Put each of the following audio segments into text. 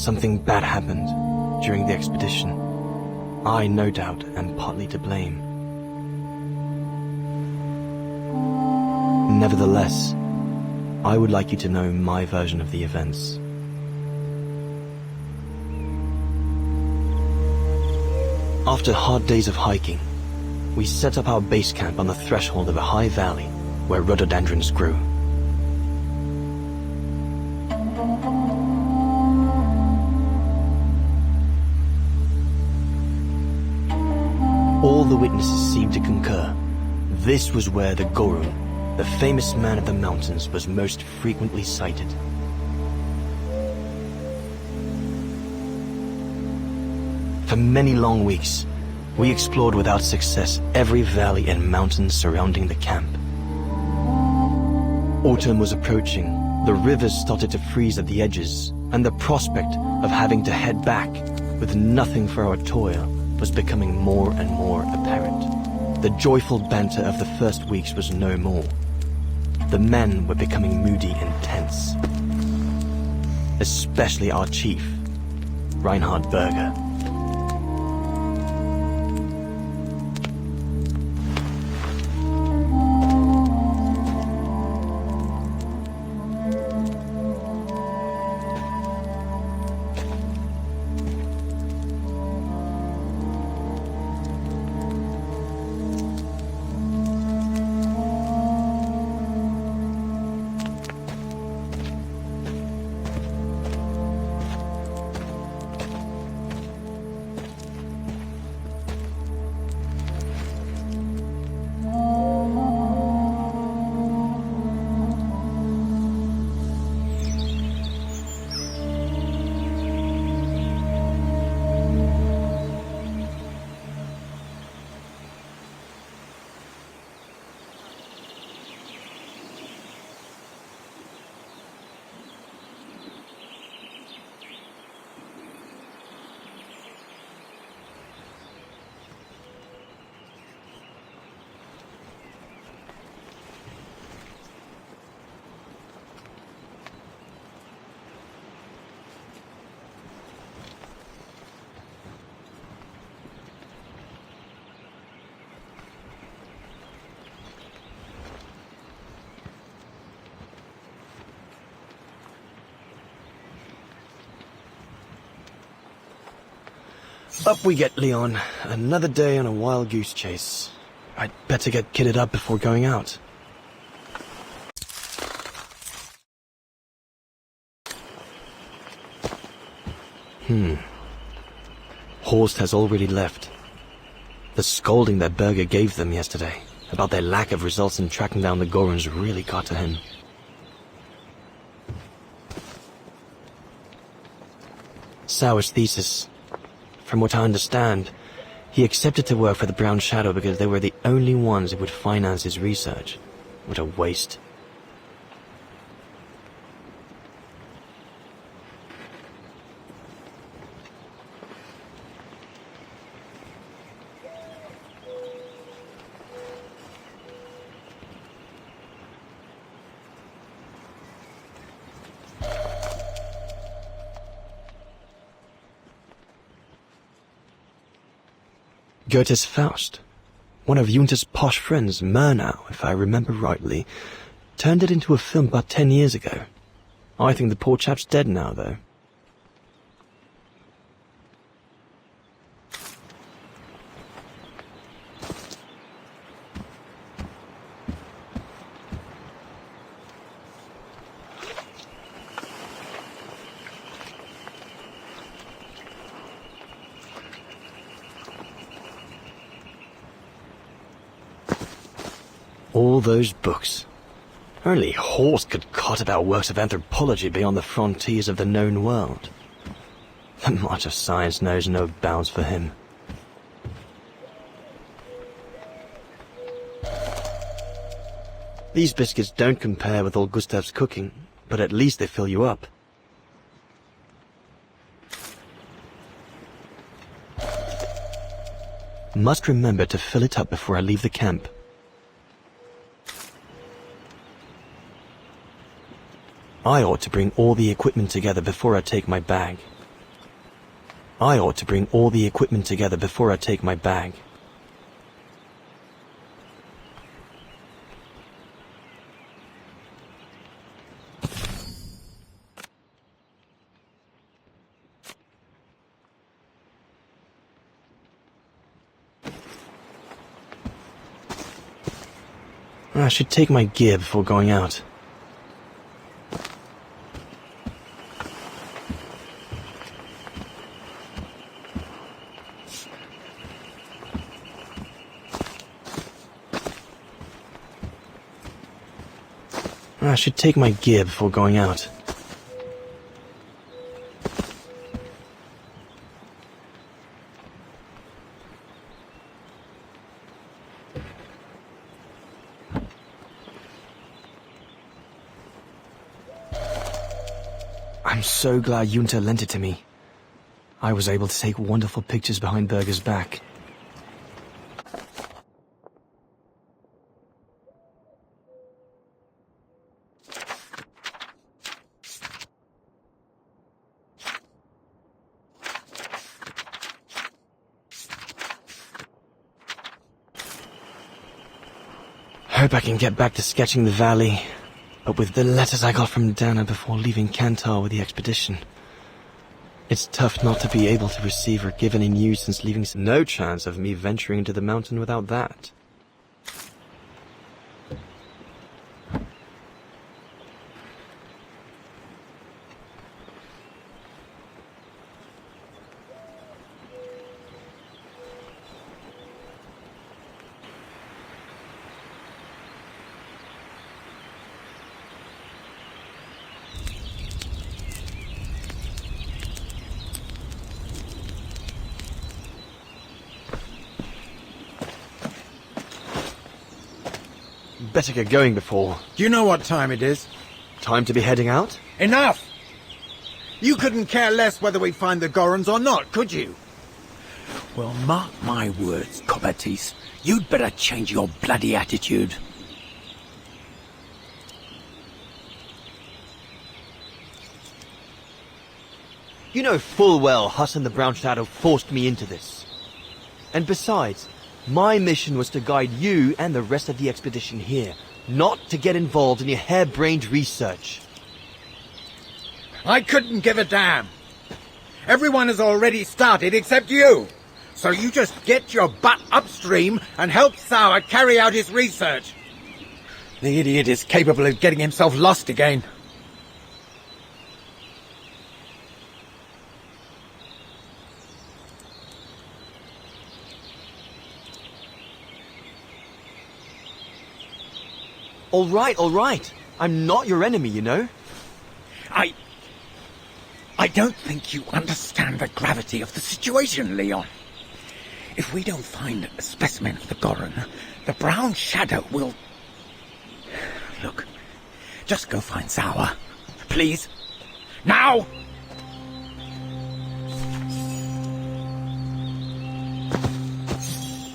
Something bad happened during the expedition. I, no doubt, am partly to blame. Nevertheless, I would like you to know my version of the events. After hard days of hiking, we set up our base camp on the threshold of a high valley where rhododendrons grew. All the witnesses seemed to concur. This was where the Gorun, the famous man of the mountains, was most frequently sighted. For many long weeks, we explored without success every valley and mountain surrounding the camp. Autumn was approaching, the rivers started to freeze at the edges, and the prospect of having to head back with nothing for our toil was becoming more and more apparent. The joyful banter of the first weeks was no more. The men were becoming moody and tense. Especially our chief, Reinhard Berger. Up we get, Leon. Another day on a wild goose chase. I'd better get kitted up before going out. Horst has already left. The scolding that Berger gave them yesterday about their lack of results in tracking down the Goruns really got to him. Sauer's thesis. From what I understand, he accepted to work for the Brown Shadow because they were the only ones who would finance his research. What a waste. Goethe's Faust, one of Junter's posh friends, Murnau, if I remember rightly, turned it into a film about 10 years ago. I think the poor chap's dead now, though. All those books. Only Horst could cot about works of anthropology beyond the frontiers of the known world. The march of science knows no bounds for him. These biscuits don't compare with old Gustav's cooking, but at least they fill you up. Must remember to fill it up before I leave the camp. I ought to bring all the equipment together before I take my bag. I ought to bring all the equipment together before I take my bag. I should take my gear before going out. I should take my gear before going out. I'm so glad Junta lent it to me. I was able to take wonderful pictures behind Berger's back. Hope I can get back to sketching the valley, but with the letters I got from Dana before leaving Kantar with the expedition, it's tough not to be able to receive or give any news since leaving. No chance of me venturing into the mountain without that. Better get going before... Do you know what time it is? Time to be heading out? Enough! You couldn't care less whether we find the Gorons or not, could you? Well, mark my words, Copperteeth. You'd better change your bloody attitude. You know full well Huss and the Brown Shadow forced me into this. And besides, my mission was to guide you and the rest of the expedition here, not to get involved in your harebrained research. I couldn't give a damn. Everyone has already started except you. So you just get your butt upstream and help Sauer carry out his research. The idiot is capable of getting himself lost again. All right. I'm not your enemy, you know. I don't think you understand the gravity of the situation, Leon. If we don't find a specimen of the Goron, the Brown Shadow will... Look, just go find Sauer. Please. Now!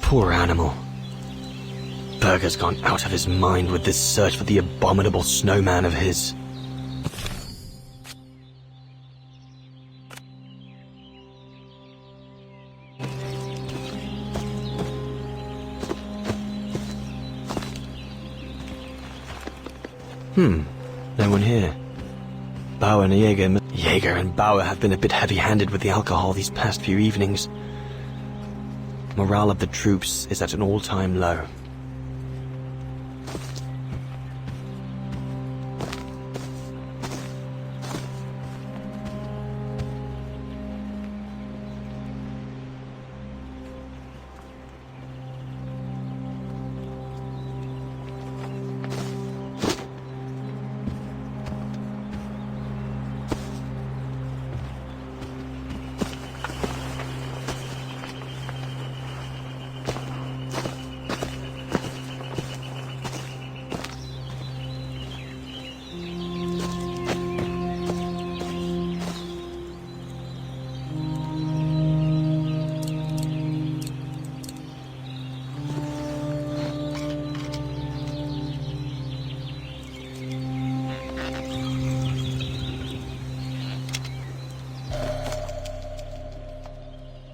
Poor animal. Berger's gone out of his mind with this search for the abominable snowman of his. No one here. Bauer and Jaeger and Bauer have been a bit heavy-handed with the alcohol these past few evenings. Morale of the troops is at an all-time low.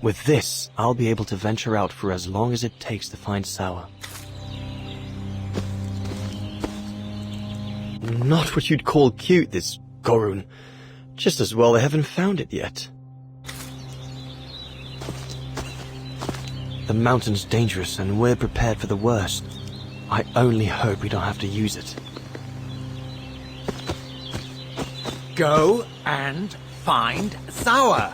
With this, I'll be able to venture out for as long as it takes to find Sour. Not what you'd call cute, this Gorun. Just as well they haven't found it yet. The mountain's dangerous and we're prepared for the worst. I only hope we don't have to use it. Go and find Sour.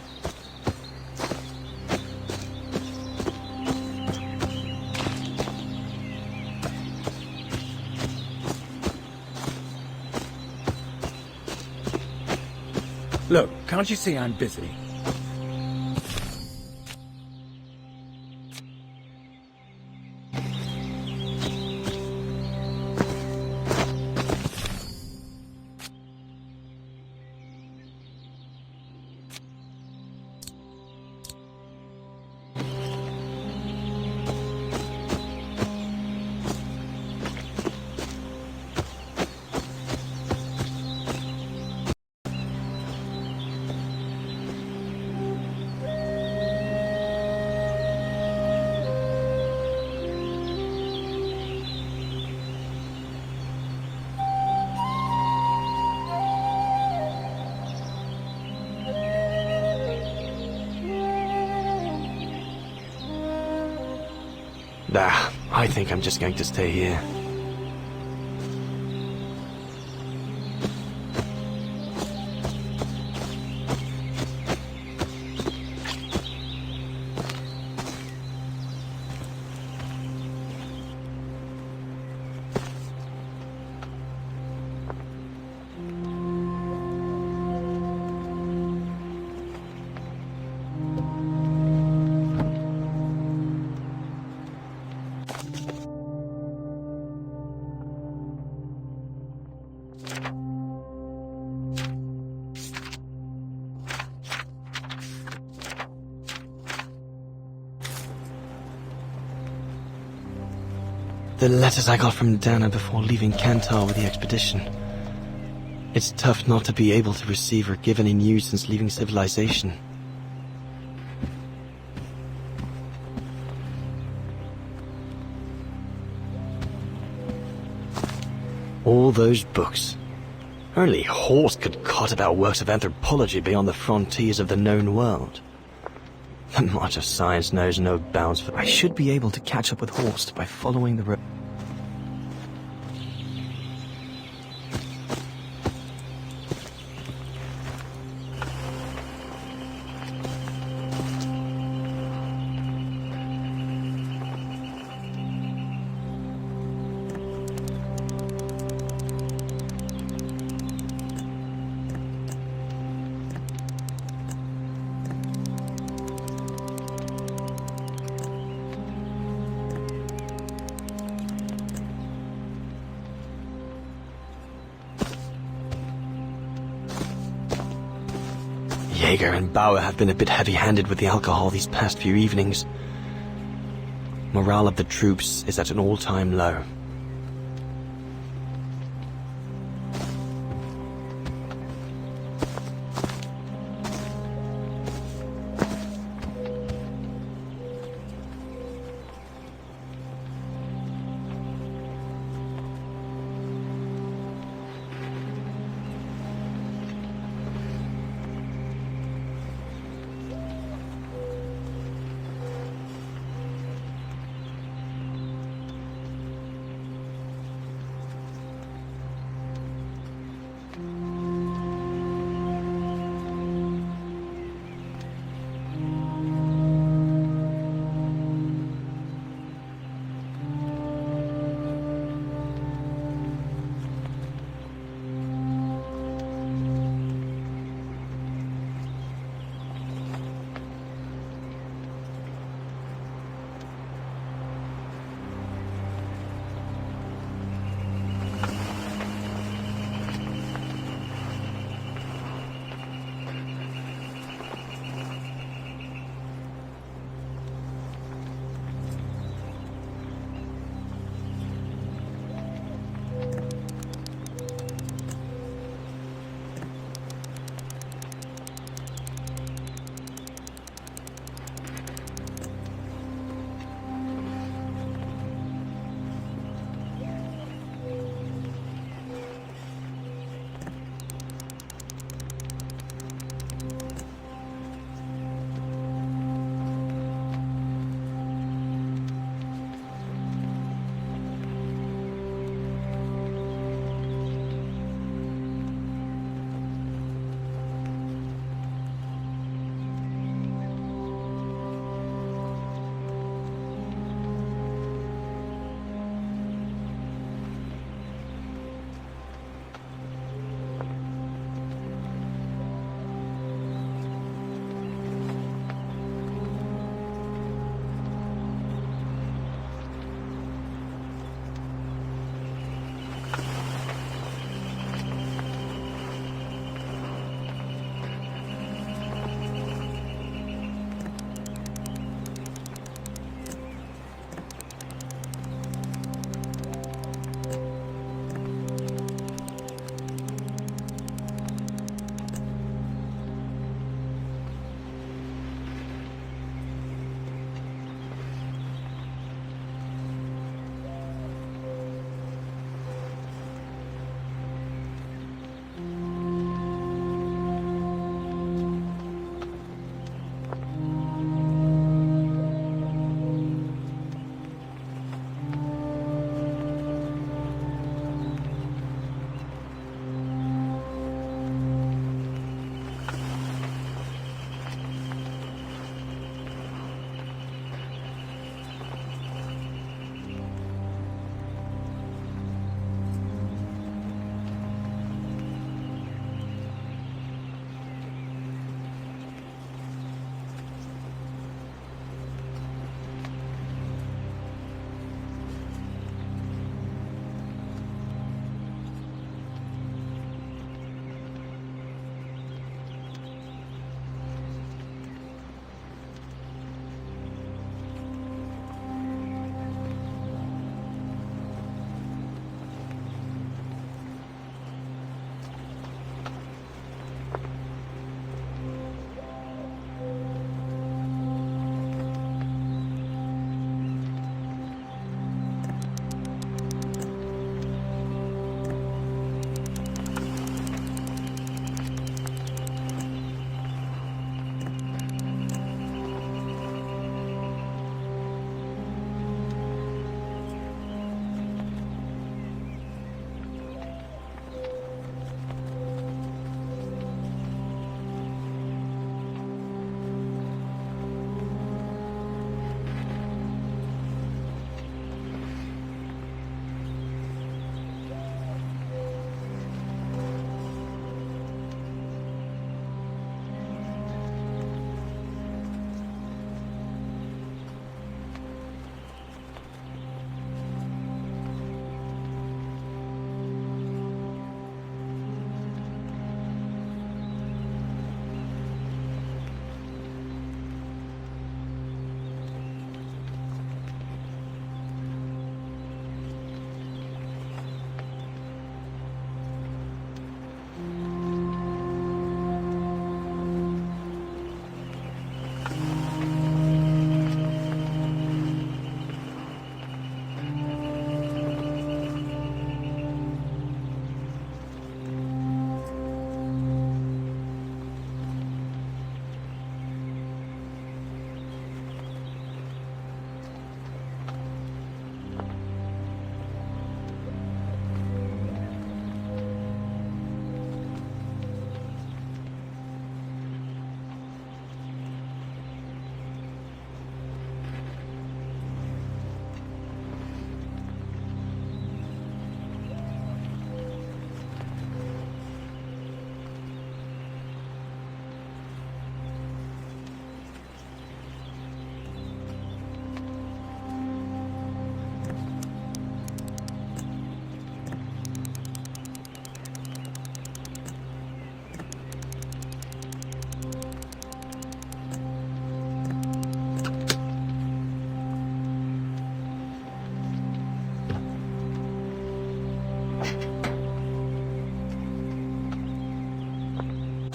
Look, can't you see I'm busy? I think I'm just going to stay here. The letters I got from Dana before leaving Kantar with the expedition. It's tough not to be able to receive or give any news since leaving civilization. All those books. Only Horst could cot about works of anthropology beyond the frontiers of the known world. The march of science knows no bounds for... I should be able to catch up with Horst by following the road. Jaeger and Bauer have been a bit heavy-handed with the alcohol these past few evenings. Morale of the troops is at an all-time low.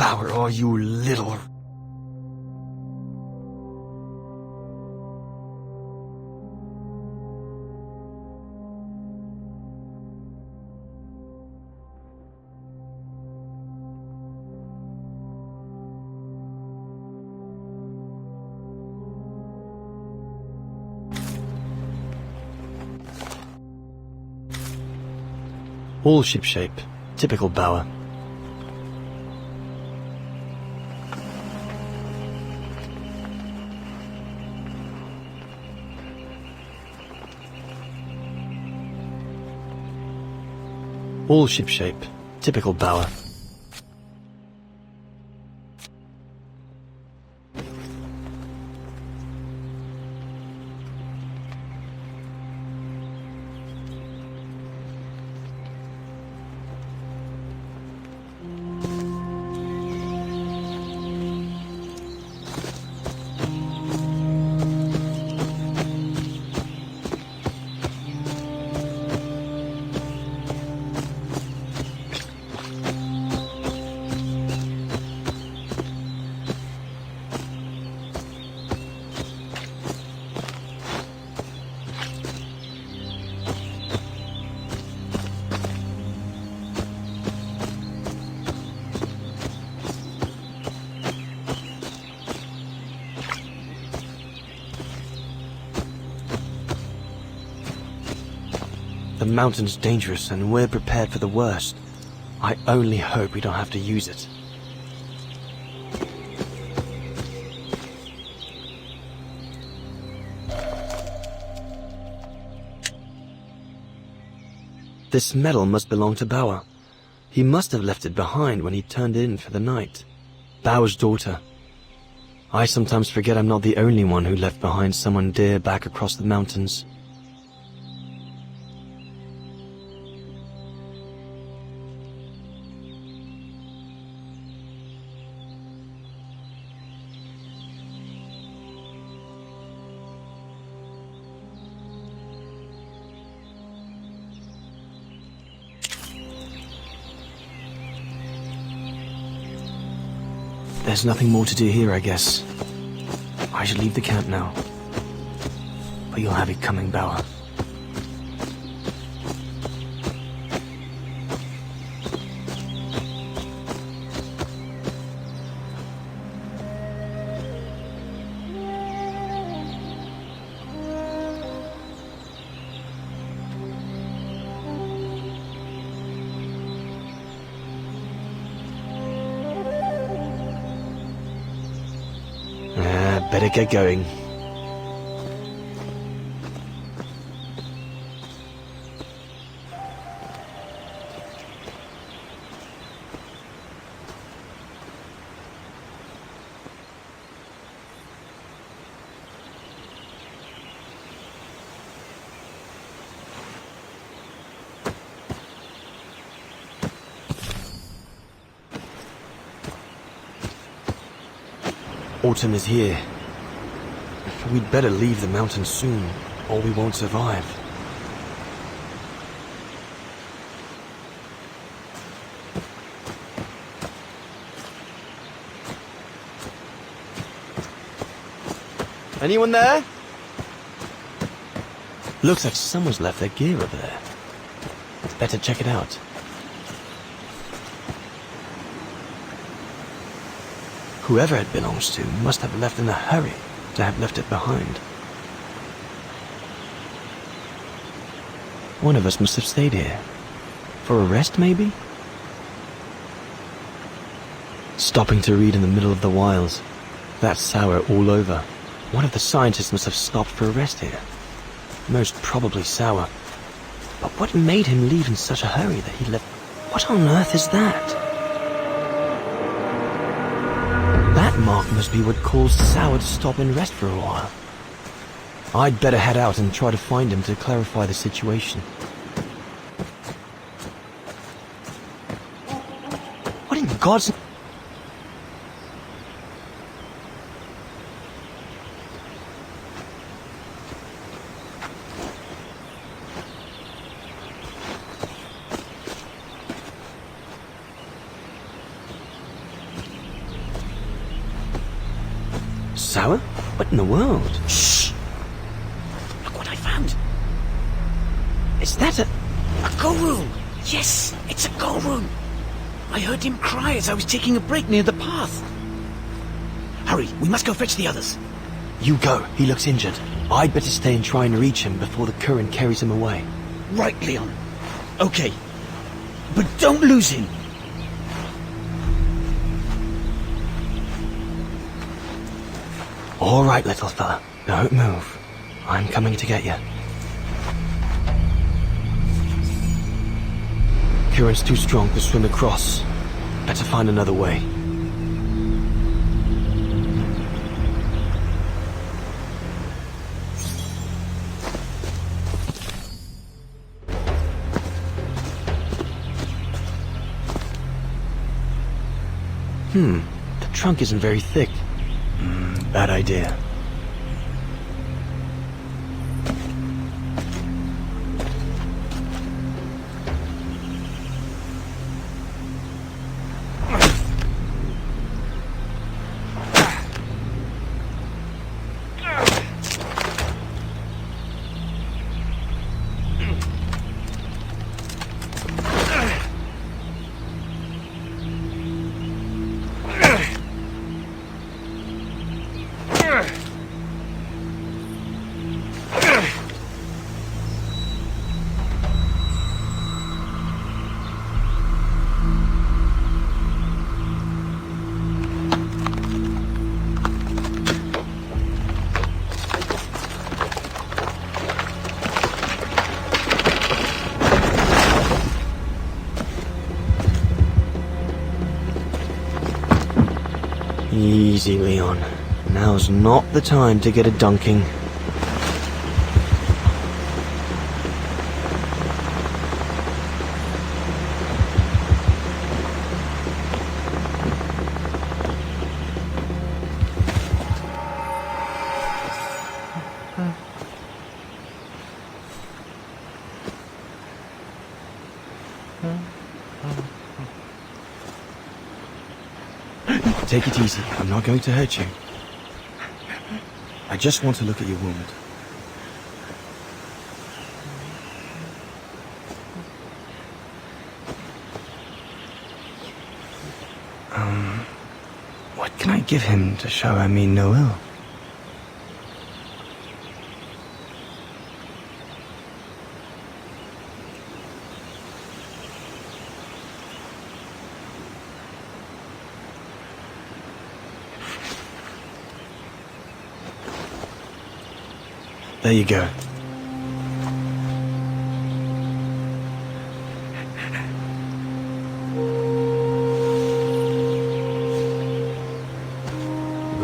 Bauer are you, little... All shipshape. Typical Bauer. All shipshape. Typical Bauer. The mountain's dangerous and we're prepared for the worst. I only hope we don't have to use it. This medal must belong to Bauer. He must have left it behind when he turned in for the night. Bauer's daughter. I sometimes forget I'm not the only one who left behind someone dear back across the mountains. There's nothing more to do here, I guess. I should leave the camp now. But you'll have it coming, Bauer. Better get going. Autumn is here. We'd better leave the mountains soon, or we won't survive. Anyone there? Looks like someone's left their gear over there. Better check it out. Whoever it belongs to must have left in a hurry to have left it behind. One of us must have stayed here. For a rest, maybe? Stopping to read in the middle of the wilds. That's sour all over. One of the scientists must have stopped for a rest here. Most probably sour. But what made him leave in such a hurry that he left? What on earth is that? That mark must be what caused Sour to stop and rest for a while. I'd better head out and try to find him to clarify the situation. What in God's... Sour? What in the world? Shh! Look what I found. Is that a... A go-room! Yes, it's a go-room! I heard him cry as I was taking a break near the path. Hurry, we must go fetch the others. You go. He looks injured. I'd better stay and try and reach him before the current carries him away. Right, Leon. Okay. But don't lose him. All right, little fella. Don't move. I'm coming to get you. Current's too strong to swim across. Better find another way. The trunk isn't very thick. Bad idea. Easy, Leon. Now's not the time to get a dunking. Take it easy. I'm not going to hurt you. I just want to look at your wound. What can I give him to show I mean no ill? There you go.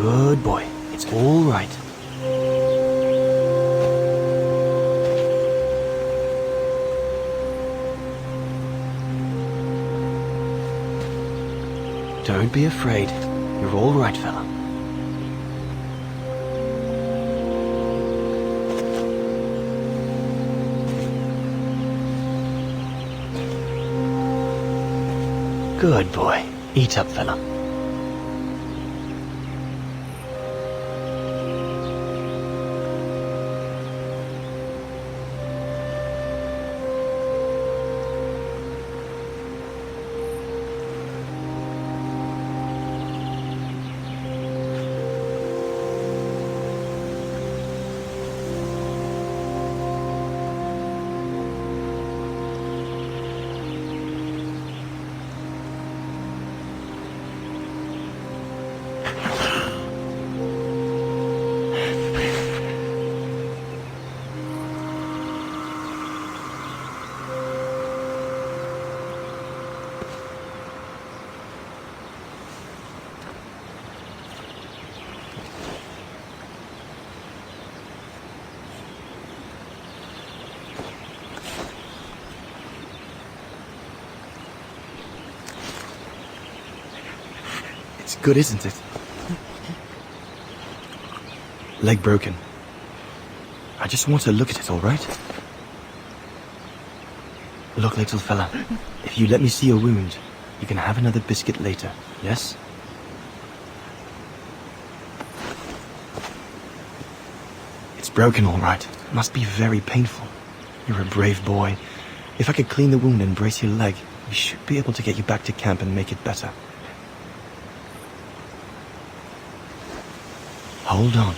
Good boy. It's all right. Don't be afraid. You're all right, fella. Good boy. Eat up, fella. It's good, isn't it? Leg broken. I just want to look at it, all right? Look, little fella, if you let me see your wound, you can have another biscuit later, yes? broken all right. Must be very painful. You're a brave boy. If I could clean the wound and brace your leg, we should be able to get you back to camp and make it better. Hold on.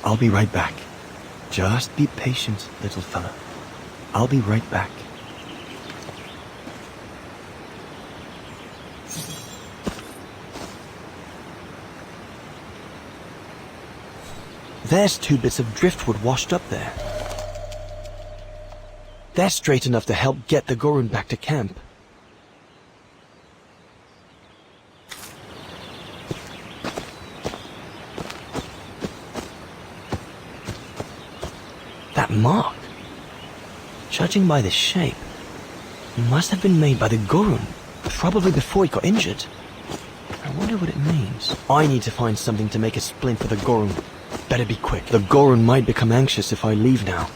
I'll be right back. Just be patient, little fella. I'll be right back. There's 2 bits of driftwood washed up there. They're straight enough to help get the Gorun back to camp. That mark, judging by the shape, must have been made by the Gorun, probably before he got injured. I wonder what it means. I need to find something to make a splint for the Gorun. Better be quick. The Gorun might become anxious if I leave now.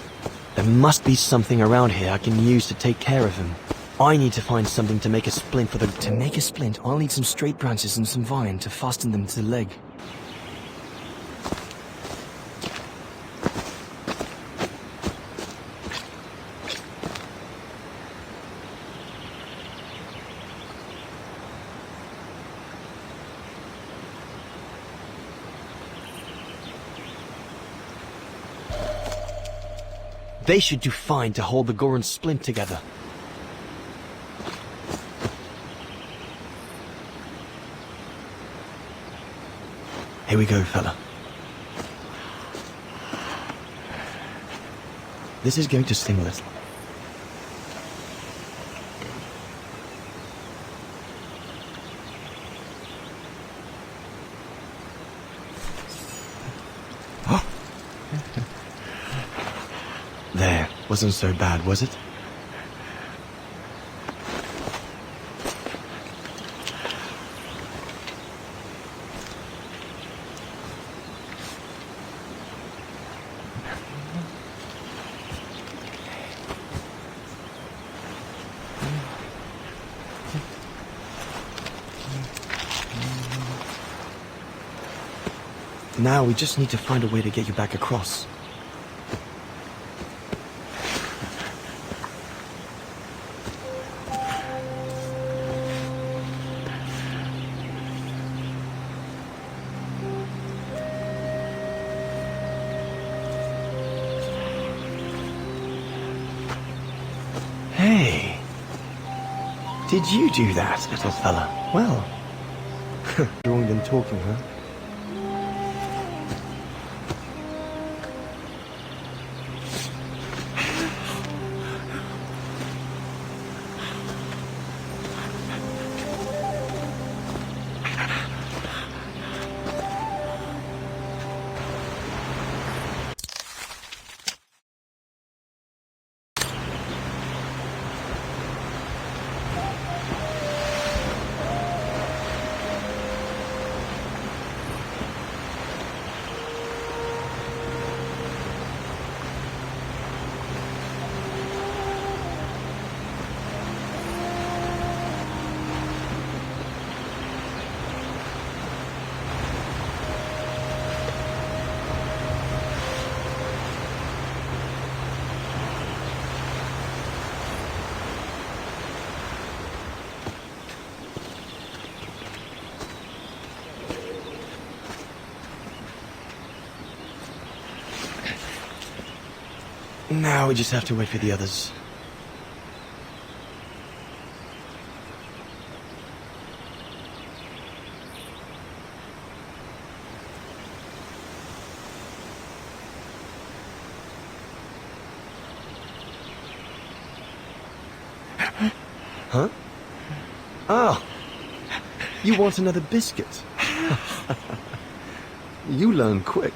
There must be something around here I can use to take care of him. I need to find something to make a splint for the... To make a splint, I'll need some straight branches and some vine to fasten them to the leg. They should do fine to hold the Gorun's splint together. Here we go, fella. This is going to sting a little. There, wasn't so bad, was it? Now we just need to find a way to get you back across. Hey, did you do that, little fella? Well, doing than talking, huh? Now we just have to wait for the others. Huh? Oh, you want another biscuit? You learn quick.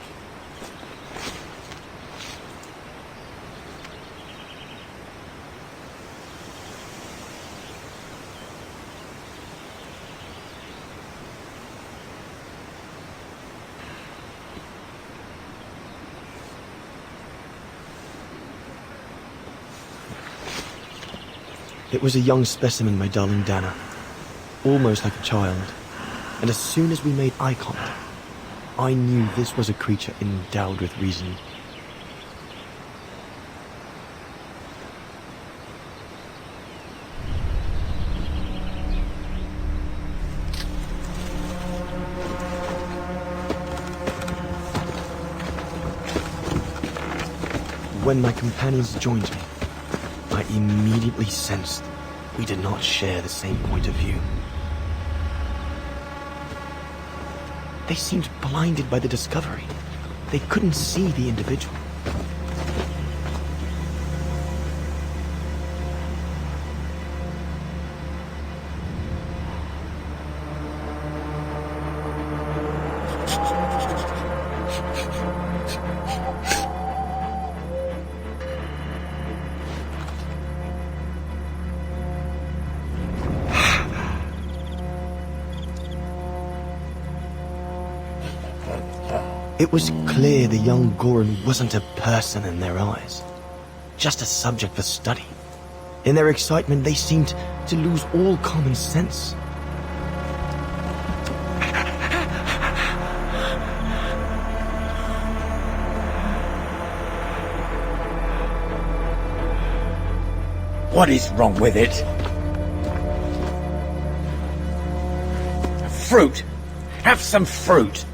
It was a young specimen, my darling Dana. Almost like a child. And as soon as we made eye contact, I knew this was a creature endowed with reason. when my companions joined me, I immediately sensed we did not share the same point of view. They seemed blinded by the discovery. They couldn't see the individual. It was clear the young Goran wasn't a person in their eyes, just a subject for study. In their excitement, they seemed to lose all common sense. What is wrong with it? Fruit. Have some fruit.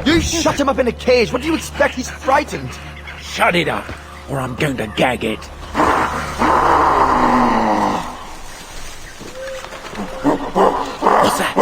You shut him up in a cage. What do you expect? He's frightened. Shut it up, or I'm going to gag it. What's that?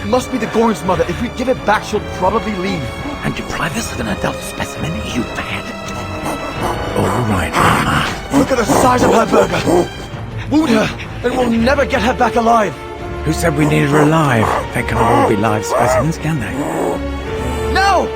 Must be the Goran's mother. If we give it back, she'll probably leave. And deprive us of an adult specimen, you bad. All right, Mama. Look at the size of her burger. Wound her, and we'll never get her back alive. Who said we needed her alive? They can't all be live specimens, can they? No!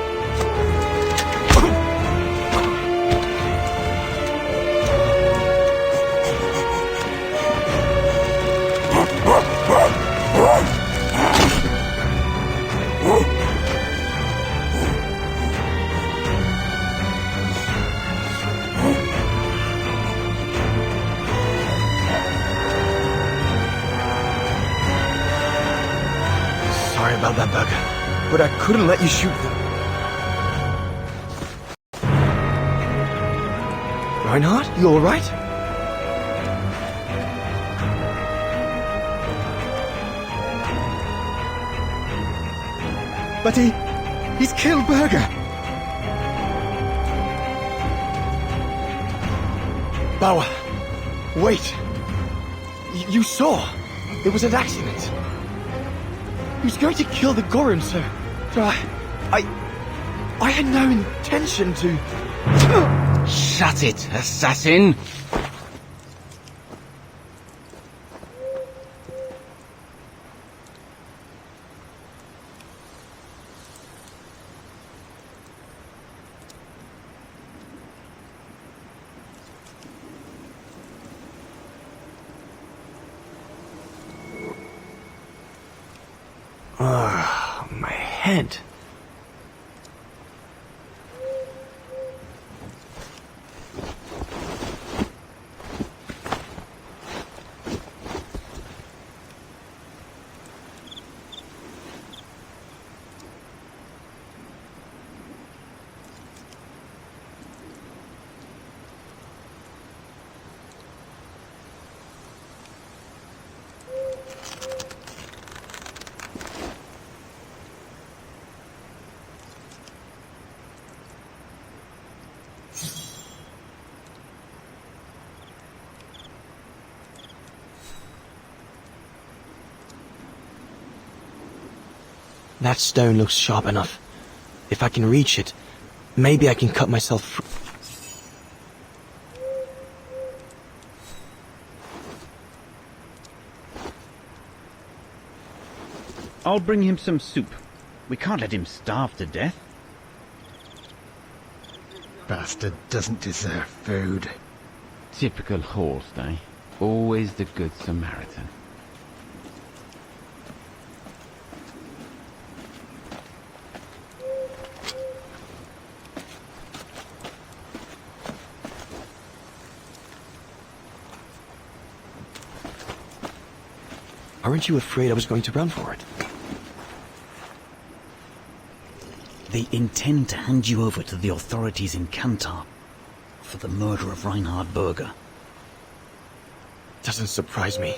Sorry about that, Burger, but I couldn't let you shoot them. Reinhard, you all right? But he's killed Burger. Bauer, wait. You saw. It was an accident. He was going to kill the Goran, sir. I had no intention to... Shut it, assassin! My head. That stone looks sharp enough. If I can reach it, maybe I can cut myself free. I'll bring him some soup. We can't let him starve to death. Bastard doesn't deserve food. Typical horse, eh? Always the good Samaritan. Aren't you afraid I was going to run for it? They intend to hand you over to the authorities in Kantar for the murder of Reinhard Berger. Doesn't surprise me.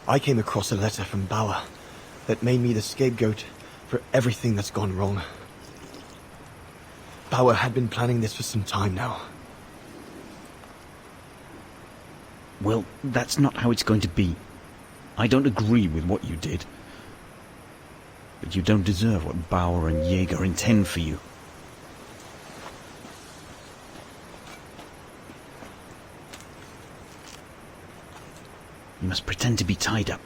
I came across a letter from Bauer that made me the scapegoat for everything that's gone wrong. Bauer had been planning this for some time now. Well, that's not how it's going to be. I don't agree with what you did. But you don't deserve what Bauer and Jaeger intend for you. You must pretend to be tied up.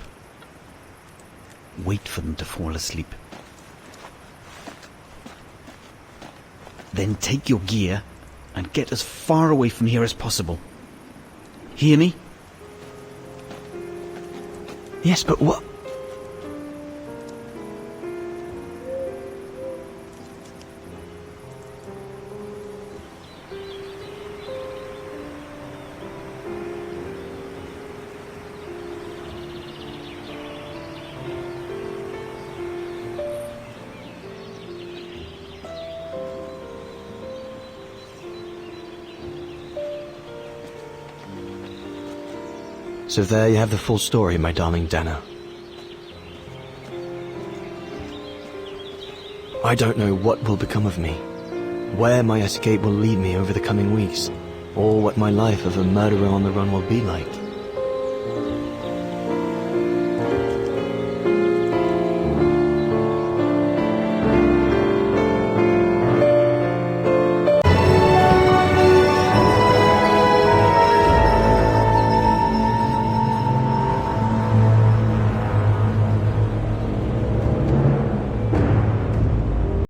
Wait for them to fall asleep. Then take your gear and get as far away from here as possible. Hear me? Yes, but what? So there you have the full story, my darling Dana. I don't know what will become of me, where my escape will lead me over the coming weeks, or what my life of a murderer on the run will be like.